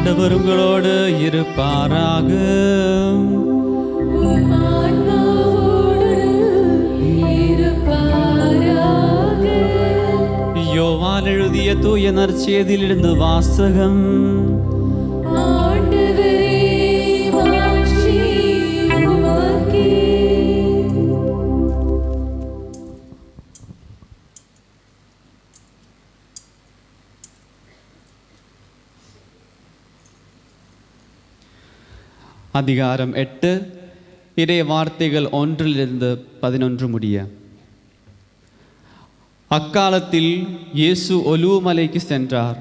ஆண்டவர் உங்களோடு இருப்பாராக. யோவான் எழுதிய தூய நற்செய்தியிலிருந்து வாசகம். அதிகாரம் 8, இறை வார்த்தைகள் 1-11 முடிய. அக்காலத்தில் இயேசு ஒலிவமலைக்கு சென்றார்.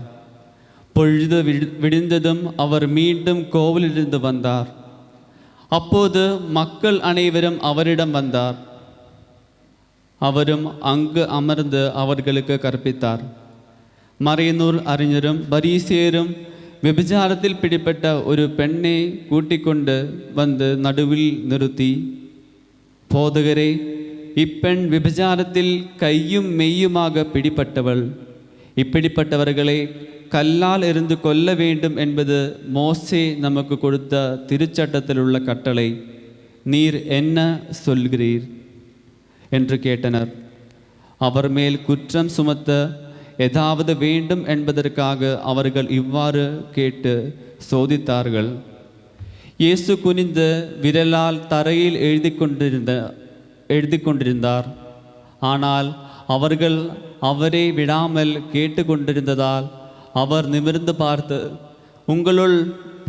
பொழுது விடிந்ததும் அவர் மீண்டும் கோவிலிலிருந்து வந்தார். அப்போது மக்கள் அனைவரும் அவரிடம் வந்தார். அவரும் அங்கு அமர்ந்து அவர்களுக்கு கற்பித்தார். மறைநூல் அறிஞரும் பரிசேயரும் விபச்சாரத்தில் பிடிப்பட்ட ஒரு பெண்ணை கூட்டிக் கொண்டு வந்து நடுவில் நிறுத்தி, போதகரே, இப்பெண் விபச்சாரத்தில் கையும் மெய்யுமாக பிடிப்பட்டவள். இப்படிப்பட்டவர்களை கல்லால் எறிந்து கொல்ல வேண்டும் என்பது மோசே நமக்கு கொடுத்த திருச்சட்டத்தில் உள்ள கட்டளை. நீர் என்ன சொல்கிறீர் என்று கேட்டனர். அவர் மேல் குற்றம் சுமத்த ஏதாவது வேண்டும் என்பதற்காக அவர்கள் இவ்வாறு கேட்டு சோதித்தார்கள். இயேசு குனிந்து விரலால் தரையில் எழுதி கொண்டிருந்தார். ஆனால் அவர்கள் அவரை விடாமல் கேட்டு கொண்டிருந்ததால் அவர் நிமிர்ந்து பார்த்து, உங்களுள்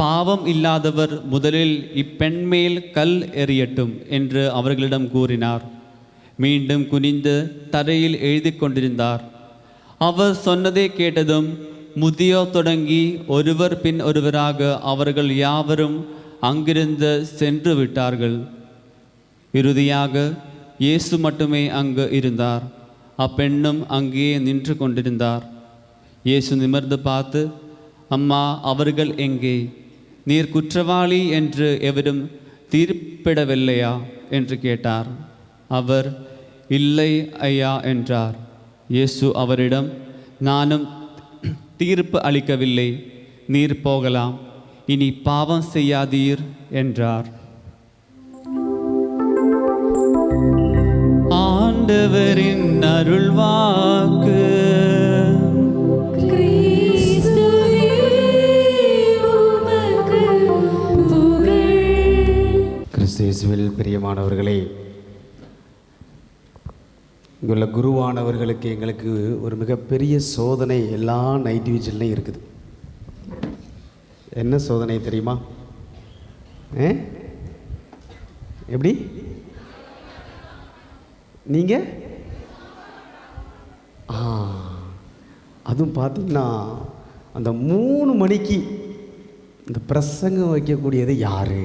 பாவம் இல்லாதவர் முதலில் இப்பெண் மேல் கல் எறியட்டும் என்று அவர்களிடம் கூறினார். மீண்டும் குனிந்து தரையில் எழுதி கொண்டிருந்தார். அவர் சொன்னதை கேட்டதும் முதியோர் தொடங்கி ஒருவர் பின் ஒருவராக அவர்கள் யாவரும் அங்கிருந்து சென்று விட்டார்கள். இறுதியாக இயேசு மட்டுமே அங்கு இருந்தார். அப்பெண்ணும் அங்கேயே நின்று கொண்டிருந்தார். இயேசு நிமிர்ந்து பார்த்து, அம்மா, அவர்கள் எங்கே? நீர் குற்றவாளி என்று எவரும் தீர்ப்பிடவில்லையா என்று கேட்டார். அவர், இல்லை ஐயா என்றார். இயேசு அவரிடம், நானும் தீர்ப்பு அளிக்கவில்லை, நீர் போகலாம், இனி பாவம் செய்யாதீர் என்றார். ஆண்டவரின் அருள்வாக்கு. கிறிஸ்துவில் பிரியமானவர்களே, இங்குள்ள குருவானவர்களுக்கு எங்களுக்கு ஒரு மிகப்பெரிய சோதனை எல்லா நைட் விஜில்லையும் இருக்குது. என்ன சோதனை தெரியுமா? எப்படி நீங்கள் அதுவும் பார்த்தீங்கன்னா அந்த 3 மணிக்கு இந்த பிரசங்கம் வைக்கக்கூடியது யார்?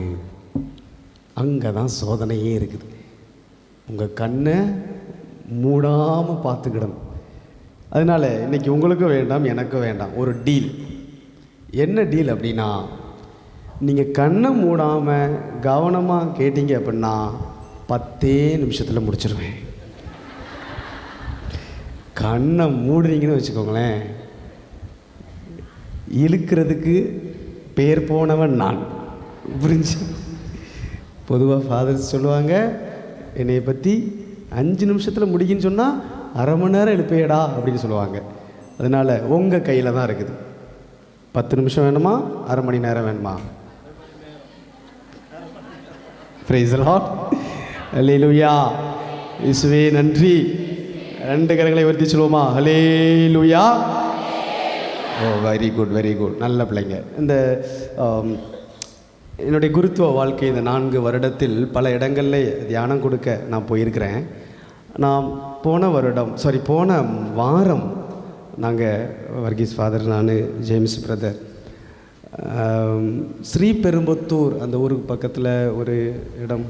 அங்கே தான் சோதனையே இருக்குது. உங்கள் கண்ணை மூடாமல் பார்த்துக்கிடணும். அதனால் இன்றைக்கி உங்களுக்கும் வேண்டாம், எனக்கும் வேண்டாம், ஒரு டீல். என்ன டீல் அப்படின்னா, நீங்கள் கண்ணை மூடாமல் கவனமாக கேட்டீங்க அப்படின்னா 10 நிமிஷத்தில் முடிச்சிருவேன். கண்ணை மூடுறீங்கன்னு வச்சுக்கோங்களேன், இழுக்கிறதுக்கு பேர் போனவன் நான். புரிஞ்சு? பொதுவாக ஃபாதர்ஸ் சொல்லுவாங்க, என்னை பற்றி 5 நிமிஷத்தில் முடிக்குன்னு சொன்னால் அரை மணி நேரம் எழுப்பேடா அப்படின்னு சொல்லுவாங்க. அதனால் உங்கள் கையில் தான் இருக்குது. 10 நிமிஷம் வேணுமா, அரை மணி நேரம் வேணுமா? Praise the lord. ஹல்லேலூயா. இயேசுவே நன்றி. 2 கரங்களை உயர்த்தி சொல்லுவோமா? Hallelujah. Oh, very good, very good. நல்ல பிள்ளைங்க. இந்த என்னுடைய குருத்துவ வாழ்க்கை இந்த 4 வருடத்தில் பல இடங்களில் தியானம் கொடுக்க நான் போயிருக்கிறேன். நான் போன வாரம் நாங்கள் வர்கீஸ் ஃபாதர், நான், ஜேம்ஸ் பிரதர், ஸ்ரீபெரும்புத்தூர் அந்த ஊருக்கு பக்கத்தில் ஒரு இடம்,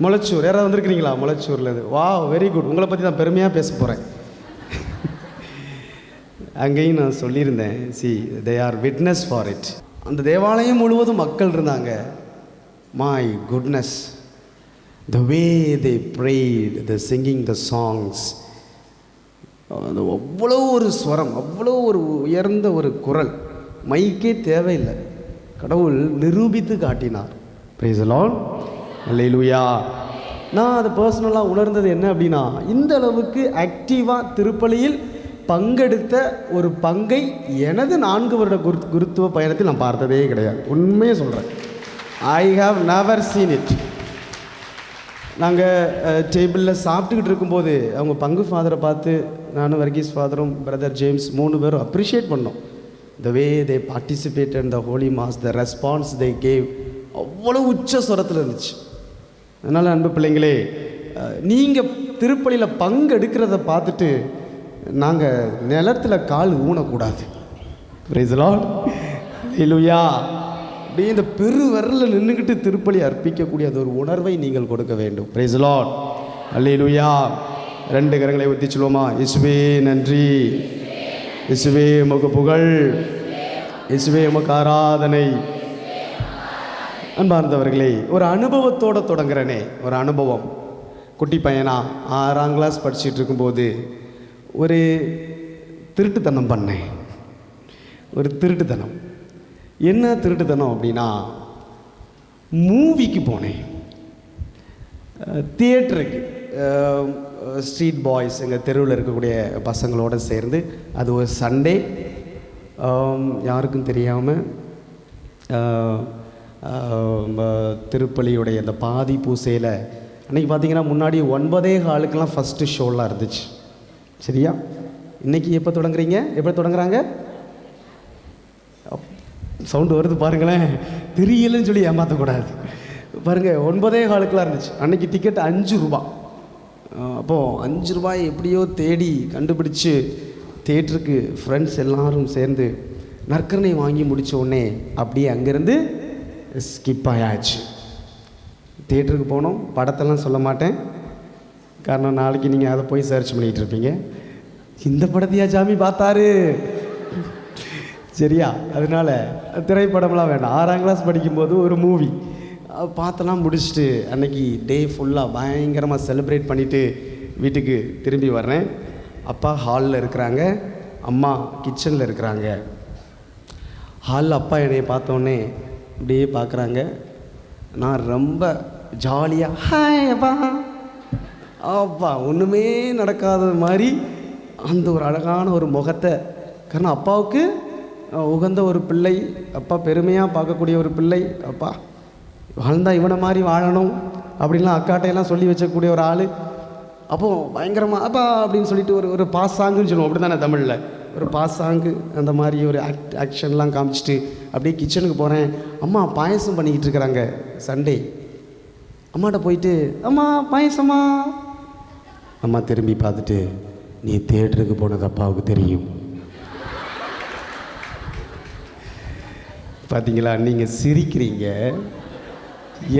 மொளச்சூர். யாராவது வந்திருக்கிறீங்களா? மொளச்சூரில். வா, வெரி குட். உங்களை பற்றி நான் பெருமையாக பேச போகிறேன். அங்கேயும் நான் சொல்லியிருந்தேன், C they are witness for it. அந்த தேவாலயம் முழுவதும் மக்கள் இருந்தாங்க. My goodness, the way they prayed, the singing the songs, அவ்வளோ ஒரு ஸ்வரம், அவ்வளோ ஒரு உயர்ந்த ஒரு குரல், மைக்கே தேவையில்லை. கடவுள் நிரூபித்து காட்டினார். Praise the lord. அல்லேலூயா. நான் அதை பர்சனலாக உணர்ந்தது என்ன அப்படின்னா, இந்த அளவுக்கு ஆக்டிவாக திருப்பலியில் பங்கெடுத்த ஒரு பங்கை எனது 4 வருட குருத்துவ பயணத்தில் நான் பார்த்ததே கிடையாது. உண்மையே சொல்கிறேன். I have never seen it. நாங்கள் டேபிளில் சாப்பிட்டுக்கிட்டு இருக்கும்போது அவங்க பங்கு ஃபாதரை பார்த்து நானும் வர்கீஸ் ஃபாதரும் பிரதர் ஜேம்ஸ் 3 பேரும் அப்ரிஷியேட் பண்ணோம். The way they participated in the holy mass, the response they gave அவ்வளோ உச்ச சுரத்தில் இருந்துச்சு. அதனால் அன்பு பிள்ளைங்களே, நீங்கள் திருப்பலியில் பங்கெடுக்கிறத பார்த்துட்டு நாங்கள் நிலத்தில் கால் ஊனக்கூடாது. Price the lord. அல்லேலூயா. அப்படியே இந்த பெரு விரலில் நின்றுக்கிட்டு திருப்பலி அர்ப்பிக்கக்கூடிய அது ஒரு உணர்வை நீங்கள் கொடுக்க வேண்டும். Price the lord. அல்லேலூயா. 2 கரங்களை உயர்த்தி சொல்லுவோமா? இயேசுவே நன்றி, இயேசுவே உமக்கு புகழ், இயேசுவே உமக்கு ஆராதனை. அன்பார்ந்தவர்களே, ஒரு அனுபவத்தோடு தொடங்குறனே. ஒரு அனுபவம். குட்டி பையனா 6ஆம் கிளாஸ் படிச்சுட்டு இருக்கும்போது ஒரு திருட்டுத்தனம் பண்ணேன். ஒரு திருட்டுத்தனம். என்ன திருட்டுத்தனம் அப்படின்னா, மூவிக்கு போனேன். தியேட்டருக்கு. ஸ்ட்ரீட் பாய்ஸ், எங்கள் தெருவில் இருக்கக்கூடிய பசங்களோடு சேர்ந்து, அது ஒரு சண்டே, யாருக்கும் தெரியாமல் திருப்பலியுடைய அந்த பாதி பூசையில் அன்றைக்கி பார்த்திங்கன்னா முன்னாடி 9:15 ஃபஸ்ட்டு ஷோலாம் இருந்துச்சு. சரியா? இன்றைக்கி எப்போ தொடங்குறீங்க? எப்போ தொடங்குறாங்க? சவுண்டு வருது பாருங்களேன். தெரியலன்னு சொல்லி ஏமாற்றக்கூடாது. பாருங்கள், 9:15 இருந்துச்சு. அன்றைக்கி டிக்கெட் 5 ரூபா. அப்போது 5 ரூபாய் எப்படியோ தேடி கண்டுபிடிச்சி தேட்டருக்கு ஃப்ரெண்ட்ஸ் எல்லோரும் சேர்ந்து நற்கரணை வாங்கி முடித்த உடனே அப்படியே அங்கேருந்து ஸ்கிப் ஆயாச்சு. தேட்டருக்கு போனோம். படத்தெல்லாம் சொல்ல மாட்டேன், காரணம் நாளைக்கு நீங்கள் அதை போய் சர்ச் பண்ணிகிட்டு இருப்பீங்க. இந்த படத்தையா சாமி பார்த்தாரு? சரியா? அதனால் திரைப்படம்லாம் வேண்டாம். 6ஆம் கிளாஸ் படிக்கும்போது ஒரு மூவி பார்த்தெல்லாம் முடிச்சுட்டு அன்றைக்கி டே ஃபுல்லாக பயங்கரமாக செலிப்ரேட் பண்ணிவிட்டு வீட்டுக்கு திரும்பி வர்றேன். அப்பா ஹாலில் இருக்கிறாங்க, அம்மா கிச்சனில் இருக்கிறாங்க. ஹாலில் அப்பா என்னை பார்த்தோன்னே அப்படியே பார்க்குறாங்க. நான் ரொம்ப ஜாலியாக ஹாய் அப்பா அப்பா ஒன்றுமே நடக்காத மாதிரி அந்த ஒரு அழகான ஒரு முகத்தை, காரணம் அப்பாவுக்கு உகந்த ஒரு பிள்ளை, அப்பா பெருமையாக பார்க்கக்கூடிய ஒரு பிள்ளை, அப்பா வாழ்ந்தா இவனை மாதிரி வாழணும் அப்படின்லாம் அக்காட்டையெல்லாம் சொல்லி வச்சக்கூடிய ஒரு ஆள். அப்போது பயங்கரமாக அப்பா அப்படின்னு சொல்லிட்டு ஒரு பாசாங்குன்னு சொல்லுவோம், அப்படி தானே தமிழில், ஒரு பாசாங்கு அந்த மாதிரி ஒரு ஆக்ஷன்லாம் காமிச்சிட்டு அப்படியே கிச்சனுக்கு போகிறேன். அம்மா பாயசம் பண்ணிக்கிட்டு இருக்கிறாங்க. சண்டே. அம்மாட்ட போயிட்டு அம்மா பாயசம்மா. அம்மா திரும்பி பார்த்துட்டு, நீ தியேட்டருக்கு போனது அப்பாவுக்கு தெரியும். பார்த்தீங்களா? நீங்கள் சிரிக்கிறீங்க.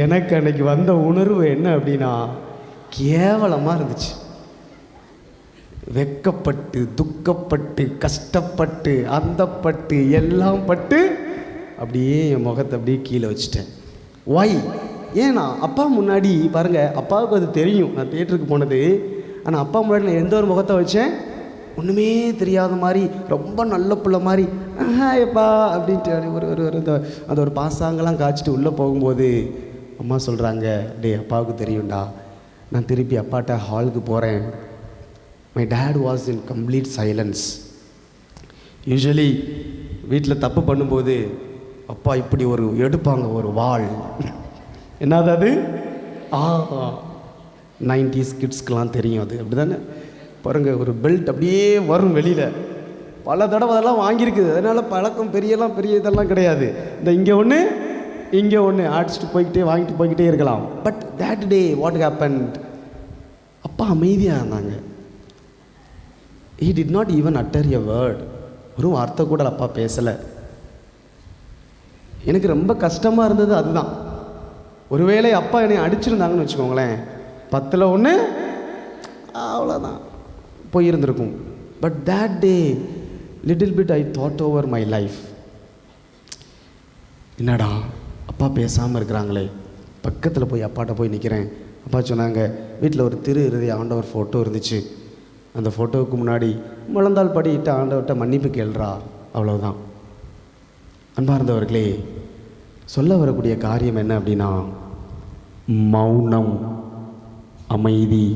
எனக்கு அன்னைக்கு வந்த உணர்வு என்ன அப்படின்னா, கேவலமாக இருந்துச்சு. வெக்கப்பட்டு, துக்கப்பட்டு, கஷ்டப்பட்டு, அந்தப்பட்டு, எல்லாம் பட்டு அப்படியே என் முகத்தை அப்படியே கீழே வச்சுட்டேன். ஒய்? ஏன்னா அப்பா முன்னாடி பாருங்கள், அப்பாவுக்கு அது தெரியும் நான் தியேட்டருக்கு போனது. ஆனால் அப்பா முன்னாடி நான் எந்த ஒரு முகத்தை வச்சேன்? ஒன்றுமே தெரியாத மாதிரி, ரொம்ப நல்ல பிள்ளை மாதிரி எப்பா அப்படின்ட்டு ஒரு ஒரு அந்த ஒரு பாசாங்கெல்லாம் காய்ச்சிட்டு உள்ளே போகும்போது அம்மா சொல்கிறாங்க, டே அப்பாவுக்கு தெரியும்டா. நான் திருப்பி அப்பாட்ட ஹாலுக்கு போகிறேன். My dad was in complete silence. Usually வீட்டில் தப்பு பண்ணும்போது அப்பா இப்படி ஒரு எடுப்பாங்க, ஒரு வாள். என்னது அது? 90s கிட்ஸ்க்கெலாம் தெரியும் அது, அப்படி தானே? பாருங்கள், ஒரு பெல்ட் அப்படியே வரும் வெளியில். பல தடவை அதெல்லாம் வாங்கியிருக்குது. அதனால் பழக்கம் பெரிய இதெல்லாம் கிடையாது. இந்த இங்கே ஒன்று அடிச்சுட்டு போய்கிட்டே வாங்கிட்டு போய்கிட்டே இருக்கலாம். But that day what happened, அப்பா அமைதியாக இருந்தாங்க. he did not even utter a word. ஒரு வார்த்தை கூட அப்பா பேசலை. எனக்கு ரொம்ப கஷ்டமாக இருந்தது அதுதான். ஒருவேளை அப்பா என்னை அடிச்சிருந்தாங்கன்னு வச்சுக்கோங்களேன், 10ல் 1 அவ்வளோதான் போயிருந்திருக்கும். But that day little bit I thought over my life. என்னடா அப்பா பேசாமல் இருக்கிறாங்களே. பக்கத்தில் போய் அப்பாட்ட போய் நிற்கிறேன். அப்பா சொன்னாங்க, வீட்டில் ஒரு திரு இருதய ஆண்டவர் ஃபோட்டோ இருந்துச்சு, அந்த ஃபோட்டோவுக்கு முன்னாடி முழந்தால் படிட்டு ஆண்டவர்கிட்ட மன்னிப்பு கேள்றா. அவ்வளோதான். அன்பார்ந்தவர்களே, சொல்ல வரக்கூடிய காரியம் என்ன அப்படின்னா, மௌனம், அமைதி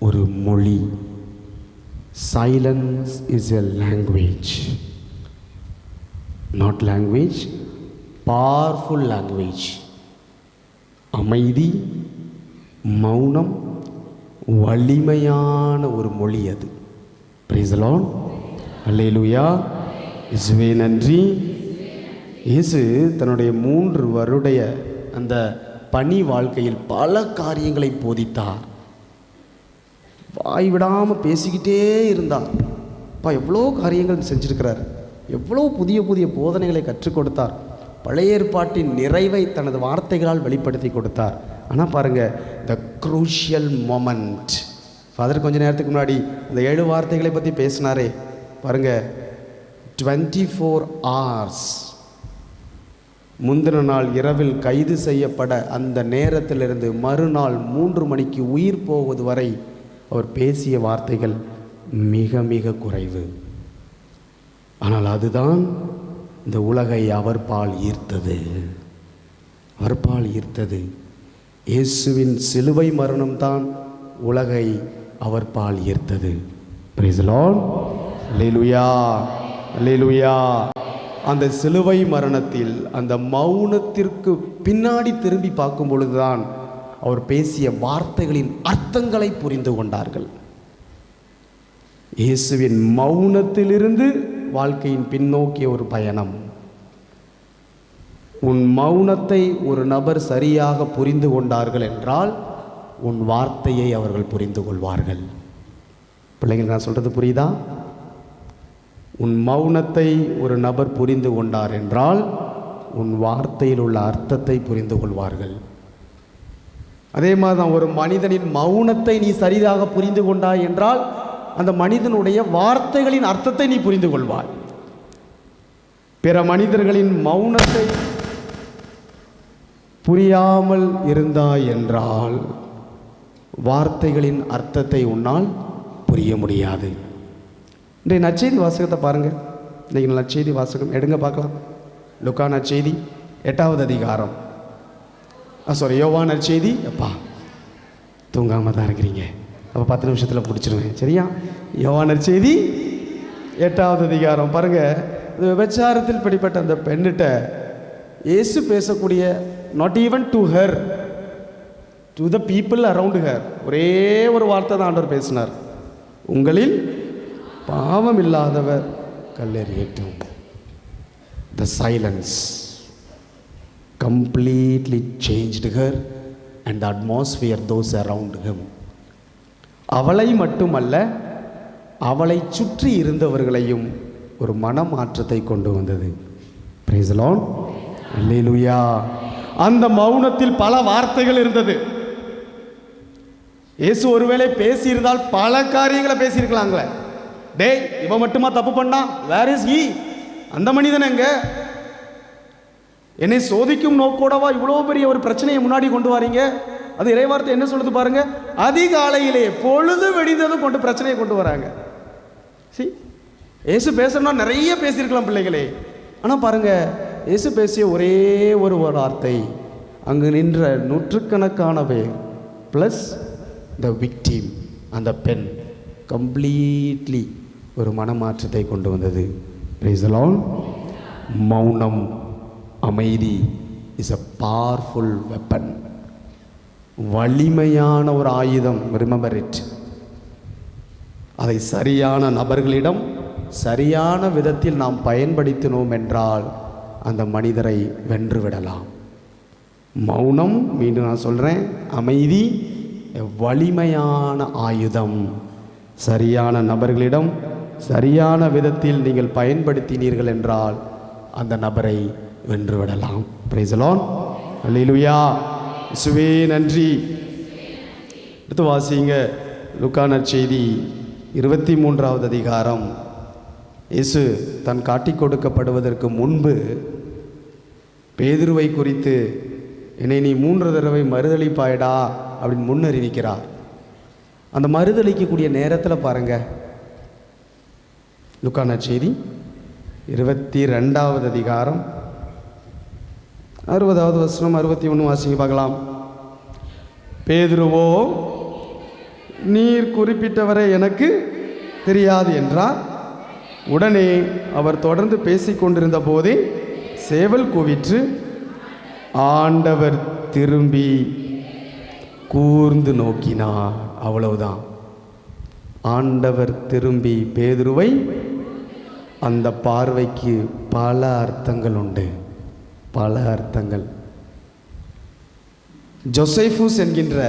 ஒரு மொழி. Silence is a language, not language, powerful language. அமைதி, மௌனம் வலிமையான ஒரு மொழி அது. பிரைஸ் தி லார்ட், அல்லேலூயா, இயேசுவே நன்றி. இயேசு தன்னுடைய 3 வருடைய அந்த பணி வாழ்க்கையில் பல காரியங்களை போதித்தார். வாய் விடாமல் பேசிக்கிட்டே இருந்தார். எவ்வளோ காரியங்கள் செஞ்சிருக்கிறார், எவ்வளோ புதிய புதிய போதனைகளை கற்றுக் கொடுத்தார். பழைய ஏற்பாட்டின் நிறைவை தனது வார்த்தைகளால் வெளிப்படுத்தி கொடுத்தார். ஆனால் பாருங்கள், த க்ரூஷியல் மொமெண்ட், ஃபாதர் கொஞ்ச நேரத்துக்கு முன்னாடி அந்த 7 வார்த்தைகளை பற்றி பேசினாரே பாருங்கள். 24 hours முந்தின நாள் இரவில் கைது செய்யப்பட அந்த நேரத்திலிருந்து மறுநாள் 3 மணிக்கு உயிர் போவது வரை அவர் பேசிய வார்த்தைகள் மிக மிக குறைவு. ஆனால் அதுதான் இந்த உலகை அவர் பால் ஈர்த்தது. அவர் பால் ஈர்த்தது. இயேசுவின் சிலுவை மரணம்தான் உலகை அவர் பால் ஈர்த்தது. பிரைஸ் தி லார்ட், அல்லேலூயா, அல்லேலூயா. அந்த சிலுவை மரணத்தில் அந்த மௌனத்திற்கு பின்னாடி திரும்பி பார்க்கும் பொழுதுதான் அவர் பேசிய வார்த்தைகளின் அர்த்தங்களை புரிந்து கொண்டார்கள். இயேசுவின் மௌனத்திலிருந்து வாழ்க்கையின் பின்னோக்கிய ஒரு பயணம். உன் மௌனத்தை ஒரு நபர் சரியாக புரிந்து கொண்டார்கள் என்றால் உன் வார்த்தையை அவர்கள் புரிந்து கொள்வார்கள். பிள்ளைங்கள், நான் சொல்றது புரியுதா? உன் மௌனத்தை ஒரு நபர் புரிந்து கொண்டார் என்றால் உன் வார்த்தையில் உள்ள அர்த்தத்தை புரிந்து கொள்வார்கள். அதே மாதிரி தான் ஒரு மனிதனின் மௌனத்தை நீ சரியாக புரிந்து கொண்டாய் என்றால் அந்த மனிதனுடைய வார்த்தைகளின் அர்த்தத்தை நீ புரிந்து கொள்வாய். பிற மனிதர்களின் மௌனத்தை புரியாமல் இருந்தாய் என்றால் வார்த்தைகளின் அர்த்தத்தை உன்னால் புரிய முடியாது. இன்றைய நற்செய்தி வாசகத்தை பாருங்கள். இன்றைக்கி நற்செய்தி வாசகம் எடுங்க பார்க்கலாம். லூக்கா நற்செய்தி 8வது அதிகாரம். யோவான் நற்செய்தி. அப்பா தூங்காமல் தான் இருக்கிறீங்க, அப்போ 10 நிமிஷத்தில் முடிச்சிருவேன், சரியா? யோவான் நற்செய்தி 8வது அதிகாரம் பாருங்கள். இந்த விபச்சாரத்தில் பிடிப்பட்ட அந்த பெண்ணிட்ட இயேசு பேசக்கூடிய, not even to her, to the people around her, ஒரே ஒரு வார்த்தை தான் ஆண்டவர் பேசினார். உங்களில் பாவம் இல்லாதவர் கல்லெறியட்டும். The silence completely changed her and the atmosphere, those around him. அவளை மட்டுமல்ல, அவளை சுற்றி இருந்தவர்களையும் ஒரு மனமாற்றத்தை கொண்டு வந்தது. Praise the Lord, அல்லேலூயா. அந்த மௌனத்தில் பல வார்த்தைகள் இருந்தது. இயேசு ஒருவேளை பேசியிருந்தால் பல காரியங்களை பேசியிருக்கலாங்களே. டேய், இவன் மட்டுமா தப்பு பண்ணா? Where is he? அந்த மனிதன் எங்க? என்னை சோதிக்கும் நோக்கோடவா இவ்வளோ பெரிய ஒரு பிரச்சனையை முன்னாடி கொண்டு வரீங்க? அது இறைவார்த்தை என்ன சொல்லுது பாருங்க. அதிகாலையிலே பொழுது வெடிந்ததும் கொண்டு பிரச்சனையை கொண்டு வராங்க. இயேசு பேசணும்னா நிறைய பேசியிருக்கலாம் பிள்ளைகளே. ஆனால் பாருங்க, இயேசு பேசிய ஒரே ஒரு வார்த்தை, அங்கு நின்ற நூற்றுக்கணக்கான பேர் ப்ளஸ் த விக்டிம், அந்த பெண், கம்ப்ளீட்லி ஒரு மனமாற்றத்தை கொண்டு வந்தது. Price the Lord. மௌனம், அமைதி இஸ் a powerful weapon, வலிமையான ஒரு ஆயுதம். Remember it. அதை சரியான நபர்களிடம் சரியான விதத்தில் நாம் பயன்படுத்தினோம் என்றால் அந்த மனிதரை வென்று விடலாம். மௌனம், மீண்டும் நான் சொல்கிறேன், அமைதி வலிமையான ஆயுதம். சரியான நபர்களிடம் சரியான விதத்தில் நீங்கள் பயன்படுத்தினீர்கள் என்றால் அந்த நபரை வென்றுவிடலாம். பிரைஸ் தி லார்ட், அல்லேலூயா, இயேசுவே நன்றி. அடுத்து வாசிங்க லூக்கா நற்செய்தி 23வது அதிகாரம். இயேசு தான் காட்டிக் கொடுக்கப்படுவதற்கு முன்பு பேதுருவை குறித்து, என்னை நீ 3 தடவை மறுதளிப்பாயடா அப்படின்னு முன்னறிவிக்கிறார். அந்த மறுதளிக்கக்கூடிய நேரத்தில் பாருங்க, லூக்கா நற்செய்தி 22வது அதிகாரம் 60வது வசனம் 61 வாசிங்க பார்க்கலாம். பேதுருவோ, நீர் குறிப்பிட்டவரை எனக்கு தெரியாது என்றார். உடனே அவர் தொடர்ந்து பேசிக்கொண்டிருந்த போதே சேவல் கூவிற்று. ஆண்டவர் திரும்பி கூர்ந்து நோக்கினார். அவ்வளவுதான். ஆண்டவர் திரும்பி பேதுருவை, அந்த பார்வைக்கு பல அர்த்தங்கள் உண்டு, பல அர்த்தங்கள். ஜோசேஃபூஸ் என்கின்ற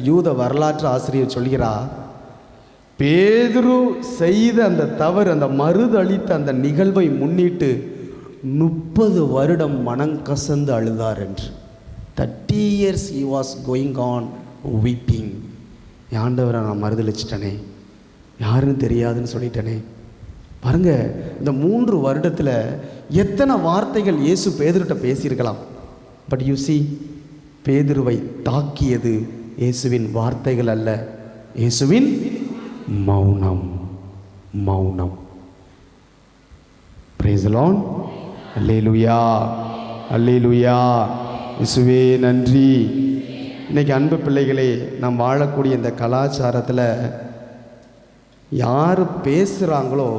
யூத வரலாற்று ஆசிரியர் சொல்கிறார், பேதுரு செய்த அந்த தவறு, அந்த மறுதளித்த அந்த நிகழ்வை முன்னிட்டு 30 வருடம் மனங்கசந்து அழுதார் என்று. 30 years he was going on weeping. ஆண்டவரை நான் மறுதளிச்சிட்டனே, யாருன்னு தெரியாதுன்னு சொல்லிட்டனே. பாருங்க, இந்த 3 வருடத்தில் எத்தனை வார்த்தைகள் இயேசு பேதுருட்ட பேசியிருக்கலாம். பட் யூ see, பேதுருவை தாக்கியது இயேசுவின் வார்த்தைகள் அல்ல, இயேசுவின் மௌனம். மௌனம். Praise the Lord. அல்லேலூயா, அல்லேலூயா. இயேசுவே நன்றி. இன்னைக்கு அன்பு பிள்ளைகளே, நாம் வாழக்கூடிய இந்த கலாச்சாரத்தில் யார் பேசுகிறாங்களோ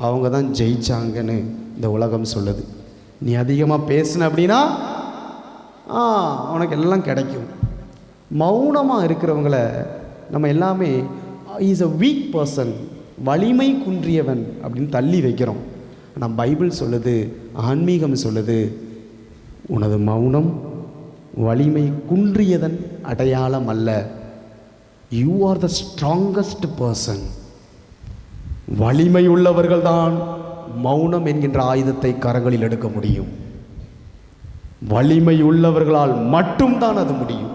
அவங்க தான் ஜெயிச்சாங்கன்னு இந்த உலகம் சொல்லுது. நீ அதிகமாக பேசுன அப்படின்னா உனக்கு எல்லாம் கிடைக்கும். மௌனமாக இருக்கிறவங்கள நம்ம எல்லாமே இஸ் அ வீக் பர்சன், வலிமை குன்றியவன் அப்படின்னு தள்ளி வைக்கிறோம். ஆனால் பைபிள் சொல்லுது, ஆன்மீகம் சொல்லுது, உனது மௌனம் வலிமை குன்றியதன் அடையாளம் அல்ல. You are the strongest person. வலிமை உள்ளவர்கள் தான் மௌனம் என்கின்ற ஆயுதத்தை கரங்களில் எடுக்க முடியும். வலிமை உள்ளவர்களால் மட்டும்தான் அது முடியும்.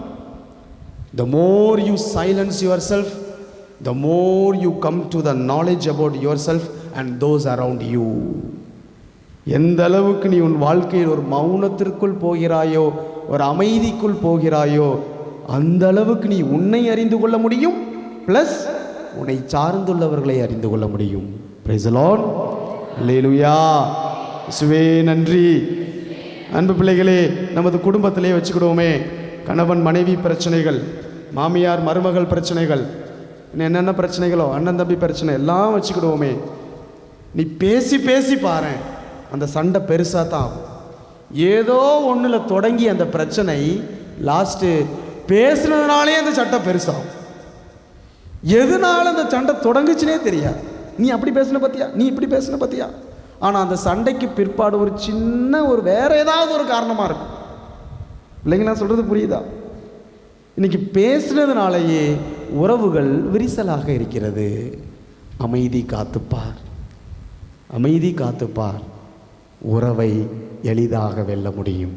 The more you silence yourself, the more you come to the knowledge about yourself and those around you. எந்த அளவுக்கு நீ உன் வாழ்க்கையில் ஒரு மௌனத்திற்குள் போகிறாயோ, ஒரு அமைதிக்குள் போகிறாயோ, அந்த அளவுக்கு நீ உன்னை அறிந்து கொள்ள முடியும், ப்ளஸ் உன்னை சார்ந்துள்ளவர்களை அறிந்து கொள்ள முடியும். Praise the Lord. அல்லேலூயா. இயேசுவே நன்றி. அன்பு பிள்ளைகளே, நமது குடும்பத்திலே வச்சுக்கிடுவோமே, கணவன் மனைவி பிரச்சனைகள், மாமியார் மருமகள் பிரச்சனைகள், என்னென்ன பிரச்சனைகளோ, அண்ணன் தம்பி பிரச்சனை எல்லாம் வச்சுக்கிடுவோமே. நீ பேசி பேசி பாரு, அந்த சண்டை பெருசாக தான் ஆகும். ஏதோ ஒன்றில் தொடங்கி அந்த பிரச்சனை லாஸ்ட்டு பேசுனதுனாலே அந்த சட்டை பெருசாகும். எதனால அந்த சண்டை தொடங்குச்சுனே தெரியாது. நீ அப்படி பேசின பத்தியா, நீ இப்படி பேசின பத்தியா. ஆனால் அந்த சண்டைக்கு பிற்பாடு ஒரு சின்ன ஒரு வேற ஏதாவது ஒரு காரணமாக இருக்கும். இல்லைங்க, நான் சொல்கிறது புரியுதா? இன்னைக்கு பேசுனதுனாலேயே உறவுகள் விரிசலாக இருக்கிறது. அமைதி காத்துப்பார், அமைதி காத்துப்பார், உறவை எளிதாக வெல்ல முடியும்.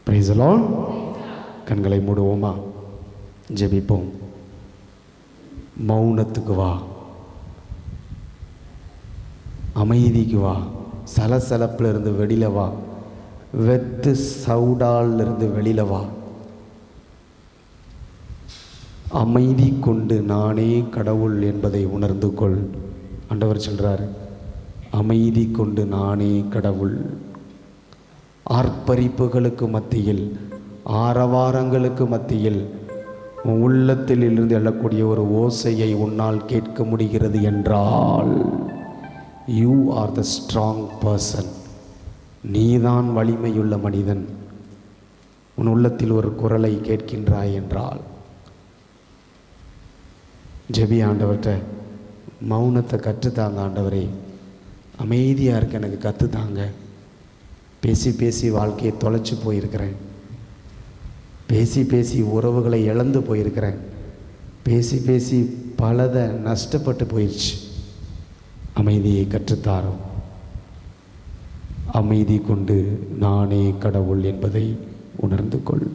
Price the Lord. கண்களை மூடுவோமா, ஜெபிப்போம். மௌனத்துக்கு வா, அமைதிக்கு வா, சலசலப்பில் இருந்து வெளியில் வா, வெத்து சவுடால் இருந்து வெளியில் வா. அமைதி கொண்டு நானே கடவுள் என்பதை உணர்ந்து கொள். ஆண்டவர் சொல்கிறார், அமைதி கொண்டு நானே கடவுள். ஆர்ப்பரிப்புகளுக்கு மத்தியில், ஆரவாரங்களுக்கு மத்தியில் உன் உள்ளத்தில் இருந்து எழக்கூடிய ஒரு ஓசையை உன்னால் கேட்க முடிகிறது என்றால் you are the strong person. நீதான் வலிமையுள்ள மனிதன். உன் உள்ளத்தில் ஒரு குரலை கேட்கின்றாய் என்றால் ஜெபி. ஆண்டவர்கிட்ட மௌனத்தை கற்றுத்தாங்க. ஆண்டவரே, அமைதியாக இருக்க எனக்கு கற்றுத்தாங்க. பேசி பேசி வாழ்க்கையை தொலைச்சி போயிருக்கிறேன். பேசி பேசி உறவுகளை இழந்து போயிருக்கிறேன். பேசி பேசி பலதை நஷ்டப்பட்டு போயிடுச்சு. அமைதியை கற்றுத்தாரோம். அமைதி கொண்டு நானே கடவுள் என்பதை உணர்ந்து கொள்.